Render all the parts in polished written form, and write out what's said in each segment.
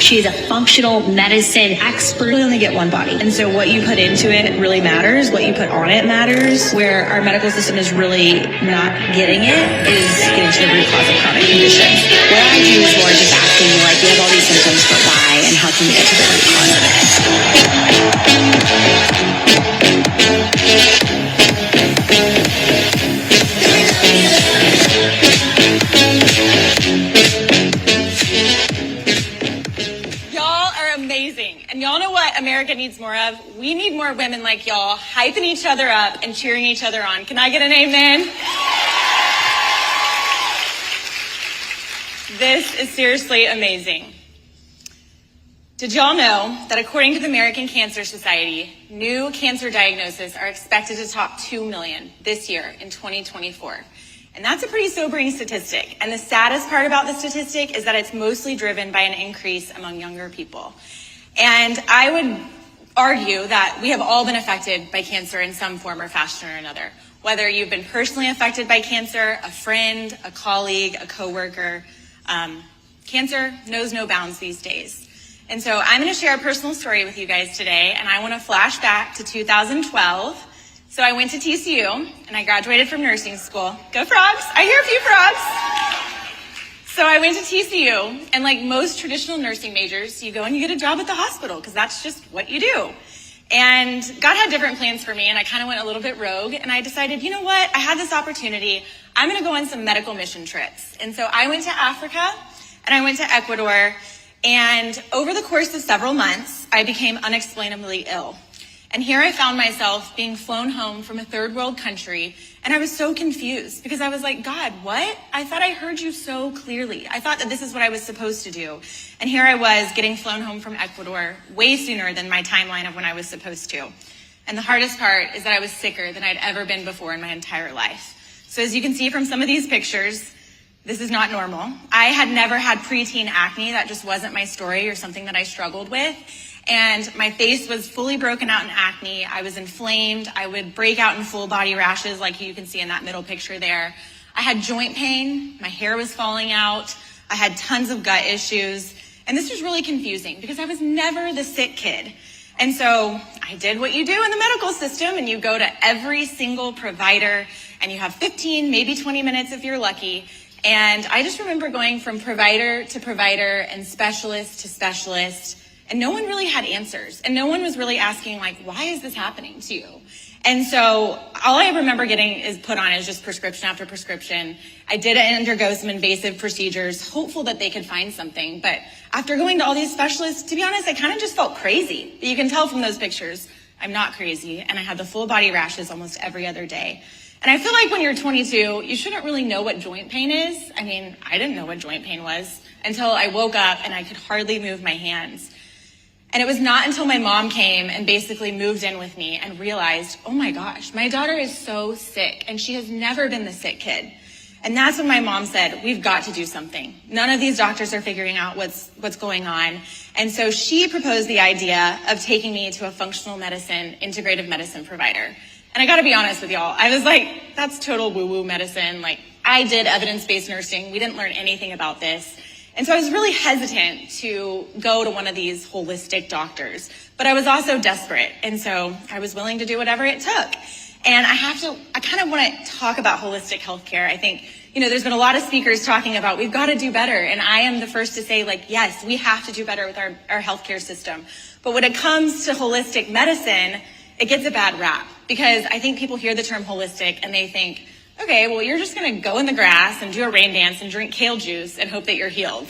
She's a functional medicine expert. We only get one body. And so what you put into it really matters. What you put on it matters. Where our medical system is really not getting it is getting to the root cause of chronic conditions. What I do is more just asking you, like, you have all these symptoms, but why? And how can we get to the root cause of it? And y'all know what America needs more of? We need more women like y'all hyping each other up and cheering each other on. Can I get an amen? This is seriously amazing. Did y'all know that according to the American Cancer Society, new cancer diagnoses are expected to top 2 million this year in 2024? And that's a pretty sobering statistic. And the saddest part about the statistic is that it's mostly driven by an increase among younger people. And I would argue that we have all been affected by cancer in some form or fashion or another. Whether you've been personally affected by cancer, a friend, a colleague, a coworker, cancer knows no bounds these days. And so I'm going to share a personal story with you guys today, and I want to flash back to 2012. So I went to TCU, and I graduated from nursing school. Go Frogs! I hear a few frogs! So I went to TCU, and like most traditional nursing majors, you go and you get a job at the hospital, because that's just what you do. And God had different plans for me, and I kind of went a little bit rogue, and I decided, you know what, I had this opportunity, I'm going to go on some medical mission trips. And so I went to Africa, and I went to Ecuador, and over the course of several months, I became unexplainably ill. And here I found myself being flown home from a third world country, and I was so confused because I was like, God, what? I thought I heard you so clearly. I thought that this is what I was supposed to do. And here I was getting flown home from Ecuador way sooner than my timeline of when I was supposed to. And the hardest part is that I was sicker than I'd ever been before in my entire life. So as you can see from some of these pictures, this is not normal. I had never had preteen acne. That just wasn't my story or something that I struggled with. And my face was fully broken out in acne. I was inflamed. I would break out in full body rashes like you can see in that middle picture there. I had joint pain. My hair was falling out. I had tons of gut issues. And this was really confusing because I was never the sick kid. And so I did what you do in the medical system, and you go to every single provider and you have 15, maybe 20 minutes if you're lucky. And I just remember going from provider to provider and specialist to specialist. And no one really had answers. And no one was really asking, like, why is this happening to you? And so all I remember getting is put on is just prescription after prescription. I did undergo some invasive procedures, hopeful that they could find something. But after going to all these specialists, to be honest, I kind of just felt crazy. But you can tell from those pictures, I'm not crazy. And I had the full body rashes almost every other day. And I feel like when you're 22, you shouldn't really know what joint pain is. I mean, I didn't know what joint pain was until I woke up and I could hardly move my hands. And it was not until my mom came and basically moved in with me and realized, oh my gosh, my daughter is so sick and she has never been the sick kid. And that's when my mom said, we've got to do something. None of these doctors are figuring out what's going on. And so she proposed the idea of taking me to a functional medicine, integrative medicine provider. And I gotta be honest with y'all, I was like, that's total woo-woo medicine. Like, I did evidence-based nursing. We didn't learn anything about this. And so I was really hesitant to go to one of these holistic doctors, but I was also desperate. And so I was willing to do whatever it took. And I kind of want to talk about holistic healthcare. I think, there's been a lot of speakers talking about we've got to do better. And I am the first to say, like, yes, we have to do better with our healthcare system. But when it comes to holistic medicine, it gets a bad rap because I think people hear the term holistic and they think, okay, well, you're just going to go in the grass and do a rain dance and drink kale juice and hope that you're healed.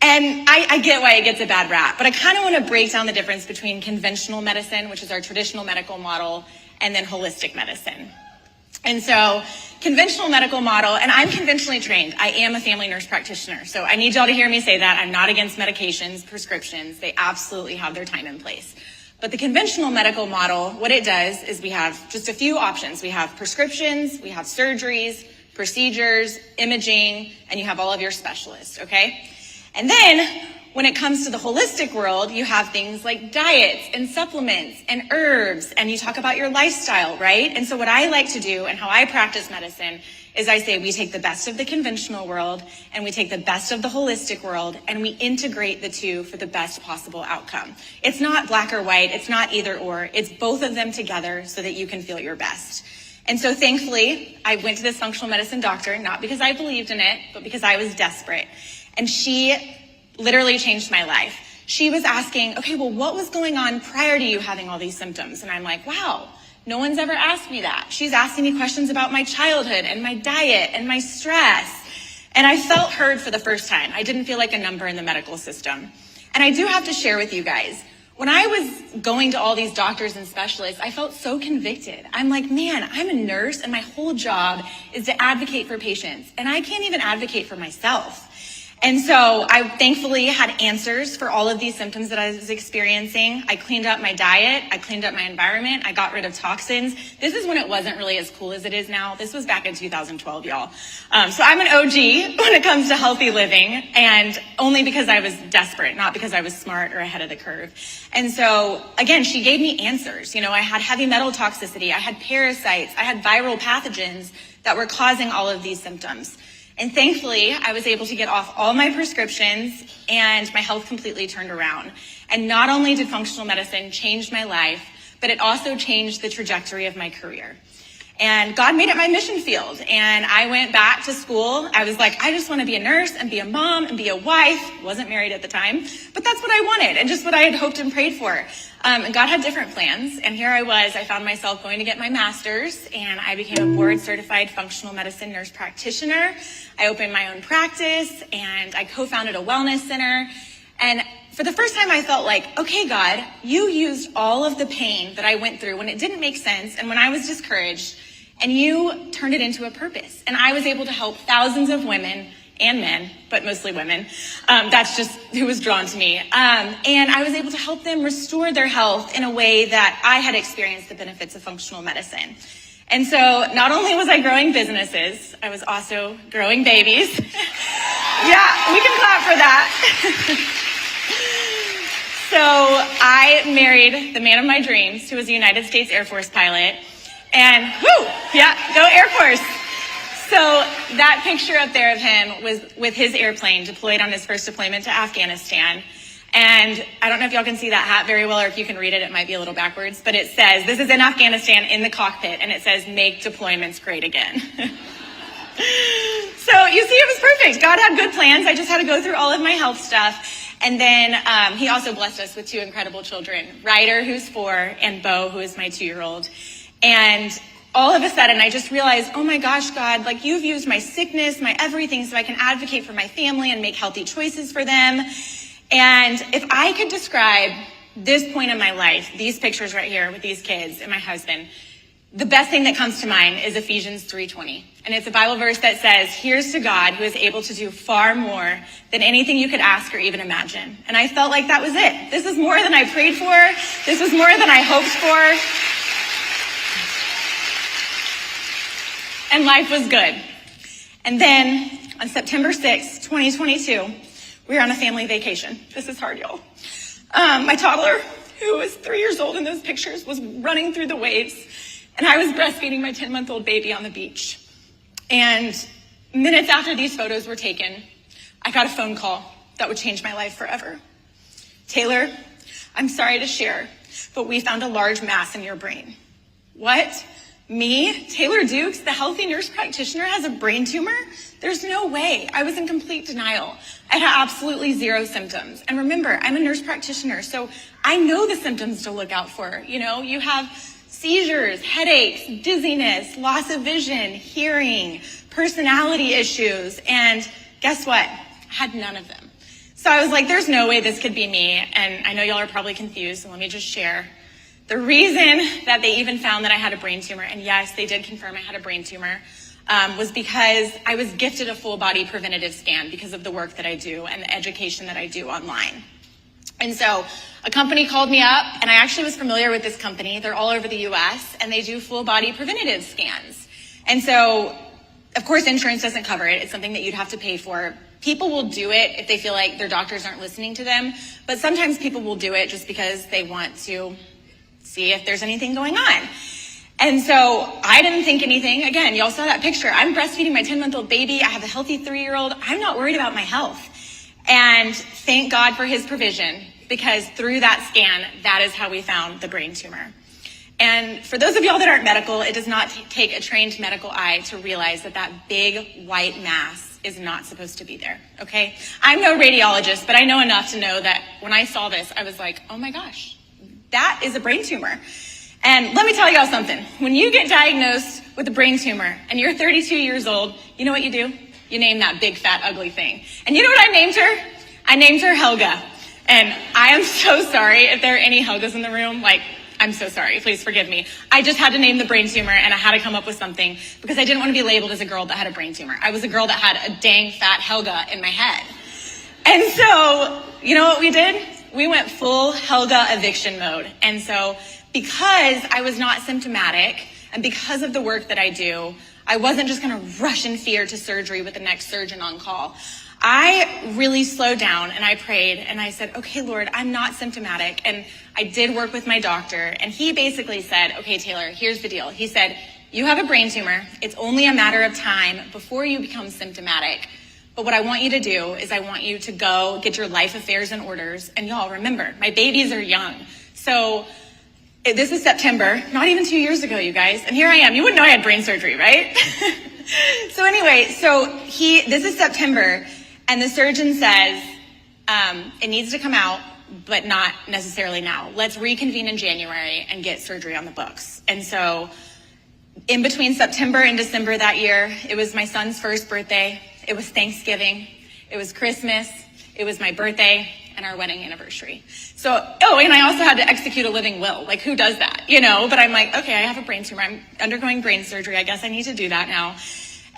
And I get why it gets a bad rap, but I kind of want to break down the difference between conventional medicine, which is our traditional medical model, and then holistic medicine. And so conventional medical model, and I'm conventionally trained. I am a family nurse practitioner. So I need y'all to hear me say that. I'm not against medications, prescriptions. They absolutely have their time and place. But the conventional medical model, what it does is we have just a few options. We have prescriptions, we have surgeries, procedures, imaging, and you have all of your specialists, okay? And then when it comes to the holistic world, you have things like diets and supplements and herbs, and you talk about your lifestyle, right? And so what I like to do and how I practice medicine is I say we take the best of the conventional world and we take the best of the holistic world and we integrate the two for the best possible outcome. It's not black or white, it's not either or, it's both of them together so that you can feel your best. And so thankfully, I went to this functional medicine doctor, not because I believed in it, but because I was desperate. And she literally changed my life. She was asking, okay, well, what was going on prior to you having all these symptoms? And I'm like, wow. No one's ever asked me that. She's asking me questions about my childhood and my diet and my stress. And I felt heard for the first time. I didn't feel like a number in the medical system. And I do have to share with you guys, when I was going to all these doctors and specialists, I felt so convicted. I'm like, man, I'm a nurse and my whole job is to advocate for patients. And I can't even advocate for myself. And so I thankfully had answers for all of these symptoms that I was experiencing. I cleaned up my diet. I cleaned up my environment. I got rid of toxins. This is when it wasn't really as cool as it is now. This was back in 2012, y'all. So I'm an OG when it comes to healthy living, and only because I was desperate, not because I was smart or ahead of the curve. And so, again, she gave me answers. You know, I had heavy metal toxicity. I had parasites. I had viral pathogens that were causing all of these symptoms. And thankfully, I was able to get off all my prescriptions and my health completely turned around. And not only did functional medicine change my life, but it also changed the trajectory of my career. And God made it my mission field. And I went back to school. I was like, I just want to be a nurse and be a mom and be a wife. Wasn't married at the time, but that's what I wanted and just what I had hoped and prayed for. And God had different plans. And here I was, I found myself going to get my master's and I became a board certified functional medicine nurse practitioner. I opened my own practice and I co-founded a wellness center. And for the first time, I felt like, okay, God, you used all of the pain that I went through when it didn't make sense and when I was discouraged, and you turned it into a purpose. And I was able to help thousands of women and men, but mostly women. That's just who was drawn to me. And I was able to help them restore their health in a way that I had experienced the benefits of functional medicine. And so not only was I growing businesses, I was also growing babies. Yeah, we can clap for that. So I married the man of my dreams, who was a United States Air Force pilot. And whoo, yeah, go Air Force. So that picture up there of him was with his airplane deployed on his first deployment to Afghanistan. And I don't know if y'all can see that hat very well, or if you can read it, it might be a little backwards, but it says, this is in Afghanistan in the cockpit, and it says, make deployments great again. So you see, it was perfect. God had good plans. I just had to go through all of my health stuff. And then he also blessed us with two incredible children, Ryder, who's 4, and Bo, who is my 2-year-old. And all of a sudden, I just realized, oh my gosh, God, like you've used my sickness, my everything, so I can advocate for my family and make healthy choices for them. And if I could describe this point in my life, these pictures right here with these kids and my husband, the best thing that comes to mind is Ephesians 3:20. And it's a Bible verse that says, here's to God who is able to do far more than anything you could ask or even imagine. And I felt like that was it. This is more than I prayed for. This was more than I hoped for. And life was good. And then on September 6th, 2022, we were on a family vacation. This is hard, y'all. My toddler, who was 3 years old in those pictures, was running through the waves. And I was breastfeeding my 10-month-old baby on the beach. And minutes after these photos were taken, I got a phone call that would change my life forever. Taylor, I'm sorry to share, but we found a large mass in your brain. What? Me, Taylor Dukes, the healthy nurse practitioner, has a brain tumor? There's no way. I was in complete denial. I had absolutely zero symptoms. And remember, I'm a nurse practitioner, so I know the symptoms to look out for. You know, you have seizures, headaches, dizziness, loss of vision, hearing, personality issues, and guess what? I had none of them. So I was like, there's no way this could be me, and I know y'all are probably confused, so let me just share. The reason that they even found that I had a brain tumor, and yes, they did confirm I had a brain tumor, was because I was gifted a full body preventative scan because of the work that I do and the education that I do online. And so a company called me up, and I actually was familiar with this company. They're all over the US, and they do full body preventative scans. And so, of course, insurance doesn't cover it. It's something that you'd have to pay for. People will do it if they feel like their doctors aren't listening to them, but sometimes people will do it just because they want to see if there's anything going on. And so I didn't think anything. Again, y'all saw that picture. I'm breastfeeding my 10-month-old baby. I have a healthy 3-year-old. I'm not worried about my health. And thank God for his provision, because through that scan, that is how we found the brain tumor. And for those of y'all that aren't medical, it does not take a trained medical eye to realize that that big white mass is not supposed to be there, okay? I'm no radiologist, but I know enough to know that when I saw this, I was like, oh my gosh, that is a brain tumor. And let me tell y'all something. When you get diagnosed with a brain tumor and you're 32 years old, you know what you do? You name that big, fat, ugly thing. And you know what I named her? I named her Helga. And I am so sorry if there are any Helgas in the room. Like, I'm so sorry. Please forgive me. I just had to name the brain tumor, and I had to come up with something because I didn't want to be labeled as a girl that had a brain tumor. I was a girl that had a dang fat Helga in my head. And so, you know what we did? We went full Helga eviction mode. And so because I was not symptomatic and because of the work that I do, I wasn't just going to rush in fear to surgery with the next surgeon on call. I really slowed down and I prayed and I said, okay, Lord, I'm not symptomatic. And I did work with my doctor, and he basically said, okay, Taylor, here's the deal. He said, you have a brain tumor. It's only a matter of time before you become symptomatic. But what I want you to do is I want you to go get your life affairs in orders. And y'all, remember, my babies are young. So this is September, not even 2 years ago, you guys. And here I am. You wouldn't know I had brain surgery, right? So anyway, this is September, and the surgeon says, it needs to come out, but not necessarily now. Let's reconvene in January and get surgery on the books. And so in between September and December that year, it was my son's first birthday. It was Thanksgiving. It was Christmas. It was my birthday and our wedding anniversary. So, and I also had to execute a living will. Like, who does that? You know, but I'm like, okay, I have a brain tumor. I'm undergoing brain surgery. I guess I need to do that now.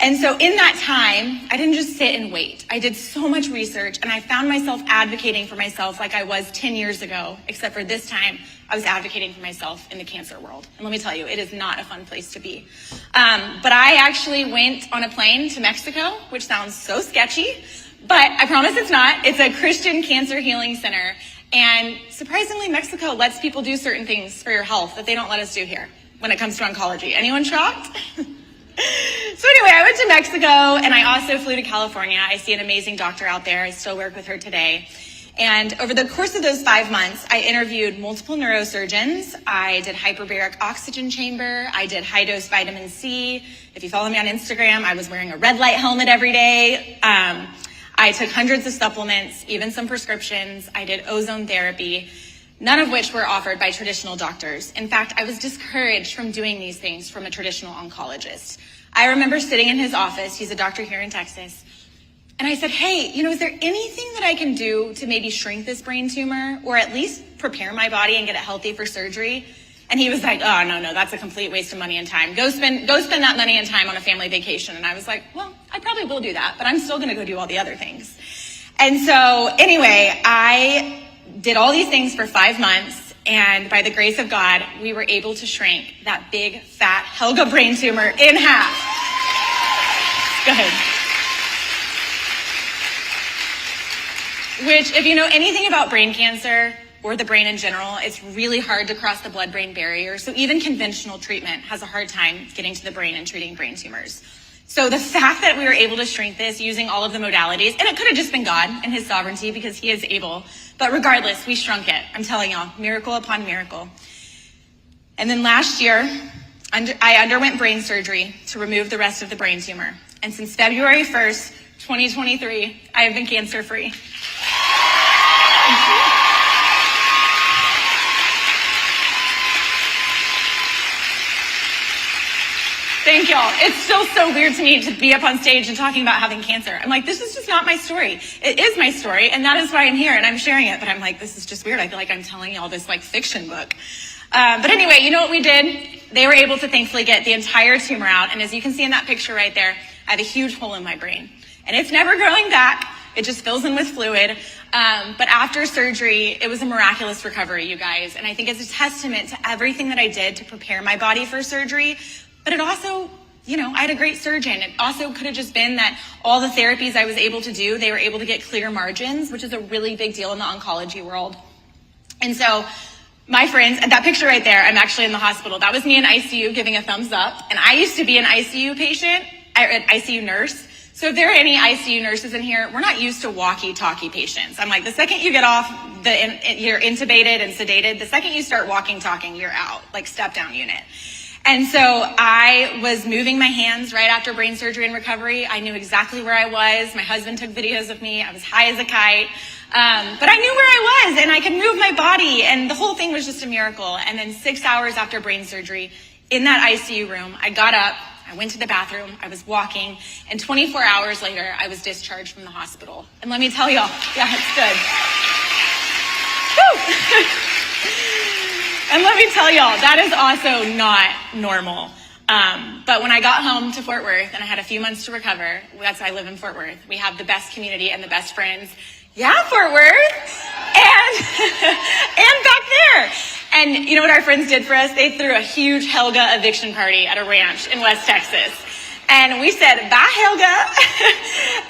And so in that time, I didn't just sit and wait. I did so much research, and I found myself advocating for myself like I was 10 years ago, except for this time, I was advocating for myself in the cancer world. And let me tell you, it is not a fun place to be. But I actually went on a plane to Mexico, which sounds so sketchy, but I promise it's not. It's a Christian cancer healing center. And surprisingly, Mexico lets people do certain things for your health that they don't let us do here when it comes to oncology. Anyone shocked? So anyway, I went to Mexico, and I also flew to California. I see an amazing doctor out there. I still work with her today. And over the course of those 5 months, I interviewed multiple neurosurgeons. I did hyperbaric oxygen chamber. I did high-dose vitamin C. If you follow me on Instagram, I was wearing a red light helmet every day. I took hundreds of supplements, even some prescriptions. I did ozone therapy, none of which were offered by traditional doctors. In fact, I was discouraged from doing these things from a traditional oncologist. I remember sitting in his office, he's a doctor here in Texas, and I said, hey, is there anything that I can do to maybe shrink this brain tumor or at least prepare my body and get it healthy for surgery? And he was like, oh, no, that's a complete waste of money and time. Go spend that money and time on a family vacation. And I was like, well, I probably will do that, but I'm still going to go do all the other things. And so anyway, I did all these things for 5 months. And by the grace of God, we were able to shrink that big, fat Helga brain tumor in half. Go ahead. Which, if you know anything about brain cancer or the brain in general, it's really hard to cross the blood-brain barrier. So even conventional treatment has a hard time getting to the brain and treating brain tumors. So the fact that we were able to shrink this using all of the modalities, and it could have just been God and his sovereignty because he is able, but regardless, we shrunk it. I'm telling y'all, miracle upon miracle. And then last year, I underwent brain surgery to remove the rest of the brain tumor. And since February 1st, 2023, I have been cancer-free. Thank y'all. It's still so weird to me to be up on stage and talking about having cancer. I'm like, this is just not my story. It is my story, and that is why I'm here, and I'm sharing it. But I'm like, this is just weird. I feel like I'm telling y'all this like fiction book. But anyway, you know what we did? They were able to thankfully get the entire tumor out, and as you can see in that picture right there, I have a huge hole in my brain. And it's never growing back. It just fills in with fluid. But after surgery, it was a miraculous recovery, you guys. And I think it's a testament to everything that I did to prepare my body for surgery. But it also, I had a great surgeon. It also could have just been that all the therapies I was able to do, they were able to get clear margins, which is a really big deal in the oncology world. And so My friends, and that picture right there, I'm actually in the hospital. That was me in ICU giving a thumbs up. And I used to be an ICU patient, an ICU nurse. So if there are any ICU nurses in here, we're not used to walkie-talkie patients. I'm like, the second you get off, you're intubated and sedated. The second you start walking, talking, you're out, like step down unit. And so I was moving my hands right after brain surgery and recovery. I knew exactly where I was. My husband took videos of me. I was high as a kite. But I knew where I was and I could move my body and the whole thing was just a miracle. And then 6 hours after brain surgery in that ICU room, I got up, I went to the bathroom, I was walking, and 24 hours later, I was discharged from the hospital. And let me tell y'all, yeah, it's good. Woo! And let me tell y'all, that is also not normal. But when I got home to Fort Worth and I had a few months to recover, that's why I live in Fort Worth. We have the best community and the best friends. Yeah, Fort Worth. And back there. And you know what our friends did for us? They threw a huge Helga eviction party at a ranch in West Texas. And we said, bye, Helga.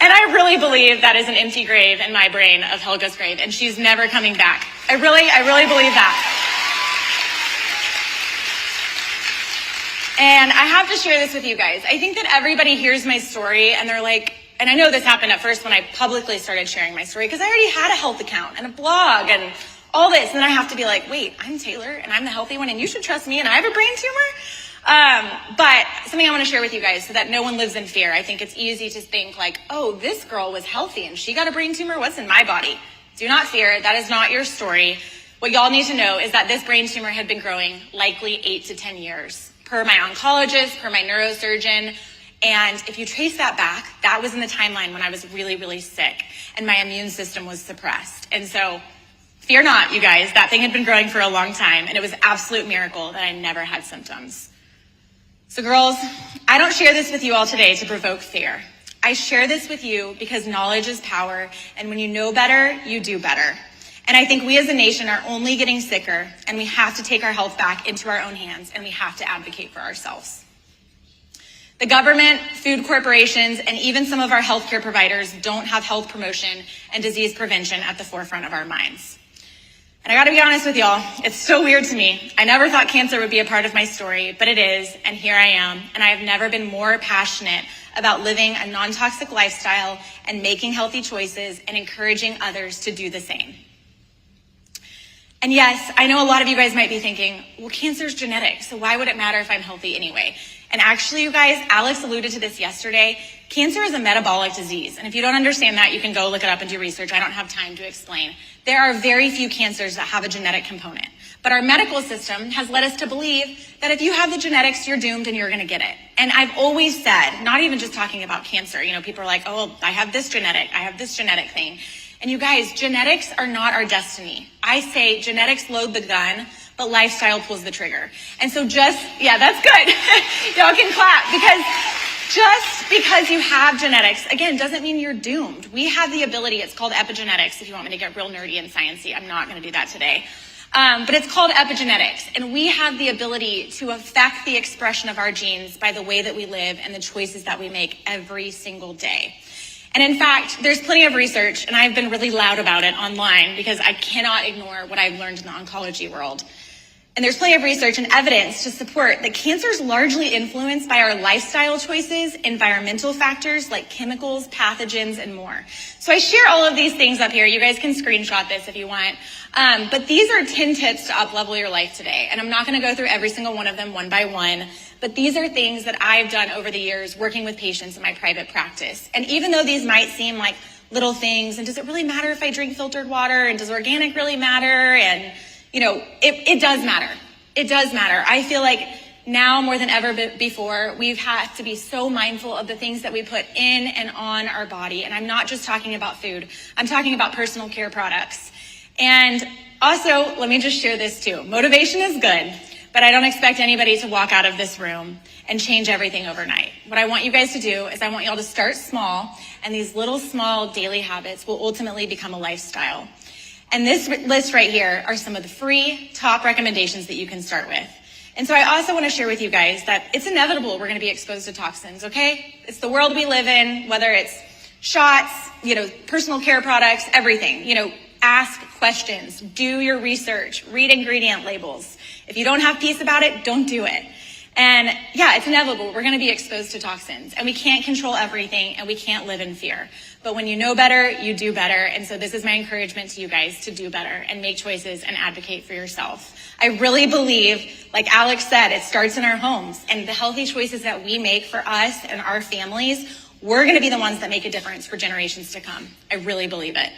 And I really believe that is an empty grave in my brain of Helga's grave. And she's never coming back. I really believe that. And I have to share this with you guys. I think that everybody hears my story and they're like, and I know this happened at first when I publicly started sharing my story because I already had a health account and a blog and all this. And then I have to be like, wait, I'm Taylor and I'm the healthy one and you should trust me and I have a brain tumor. But something I want to share with you guys so that no one lives in fear. I think it's easy to think like, oh, this girl was healthy and she got a brain tumor. What's in my body? Do not fear. That is not your story. What y'all need to know is that this brain tumor had been growing likely 8 to 10 years. Per my oncologist, per my neurosurgeon. And if you trace that back, that was in the timeline when I was really, really sick and my immune system was suppressed. And so fear not, you guys, that thing had been growing for a long time and it was an absolute miracle that I never had symptoms. So girls, I don't share this with you all today to provoke fear. I share this with you because knowledge is power and when you know better, you do better. And I think we as a nation are only getting sicker and we have to take our health back into our own hands and we have to advocate for ourselves. The government, food corporations, and even some of our healthcare providers don't have health promotion and disease prevention at the forefront of our minds. And I gotta be honest with y'all, it's so weird to me. I never thought cancer would be a part of my story, but it is, and here I am. And I have never been more passionate about living a non-toxic lifestyle and making healthy choices and encouraging others to do the same. And yes, I know a lot of you guys might be thinking, well, cancer is genetic, so why would it matter if I'm healthy anyway? And actually, you guys, Alex alluded to this yesterday. Cancer is a metabolic disease. And if you don't understand that, you can go look it up and do research. I don't have time to explain. There are very few cancers that have a genetic component. But our medical system has led us to believe that if you have the genetics, you're doomed and you're going to get it. And I've always said, not even just talking about cancer, you know, people are like, oh, I have this genetic thing. And you guys, genetics are not our destiny. I say genetics load the gun, but lifestyle pulls the trigger. And so yeah, that's good. Y'all can clap because just because you have genetics, again, doesn't mean you're doomed. We have the ability, it's called epigenetics, if you want me to get real nerdy and sciencey. I'm not going to do that today. But it's called epigenetics. And we have the ability to affect the expression of our genes by the way that we live and the choices that we make every single day. And in fact, there's plenty of research, and I've been really loud about it online because I cannot ignore what I've learned in the oncology world. And there's plenty of research and evidence to support that cancer is largely influenced by our lifestyle choices, environmental factors like chemicals, pathogens, and more. So I share all of these things up here. You guys can screenshot this if you want. But these are 10 tips to up-level your life today. And I'm not going to go through every single one of them one by one. But these are things that I've done over the years working with patients in my private practice. And even though these might seem like little things, and does it really matter if I drink filtered water? And does organic really matter? And you know, it does matter. It does matter. I feel like now more than ever before, we've had to be so mindful of the things that we put in and on our body. And I'm not just talking about food. I'm talking about personal care products. And also, let me just share this too. Motivation is good, but I don't expect anybody to walk out of this room and change everything overnight. What I want you guys to do is I want y'all to start small, and these little small daily habits will ultimately become a lifestyle. And this list right here are some of the free top recommendations that you can start with. And so I also want to share with you guys that it's inevitable we're going to be exposed to toxins, okay? It's the world we live in, whether it's shots, you know, personal care products, everything. You know, ask questions, do your research, read ingredient labels. If you don't have peace about it, don't do it. And yeah, it's inevitable. We're going to be exposed to toxins, and we can't control everything, and we can't live in fear. But when you know better, you do better. And so this is my encouragement to you guys to do better and make choices and advocate for yourself. I really believe, like Alex said, it starts in our homes, and the healthy choices that we make for us and our families, we're going to be the ones that make a difference for generations to come. I really believe it.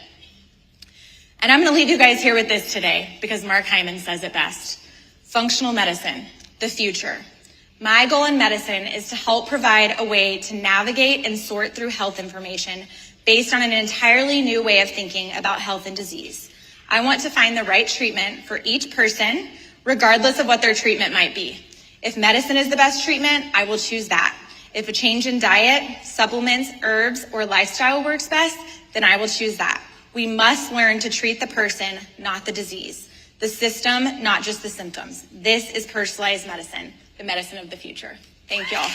And I'm going to leave you guys here with this today because Mark Hyman says it best. Functional medicine, the future. My goal in medicine is to help provide a way to navigate and sort through health information based on an entirely new way of thinking about health and disease. I want to find the right treatment for each person, regardless of what their treatment might be. If medicine is the best treatment, I will choose that. If a change in diet, supplements, herbs, or lifestyle works best, then I will choose that. We must learn to treat the person, not the disease. The system, not just the symptoms. This is personalized medicine, the medicine of the future. Thank y'all.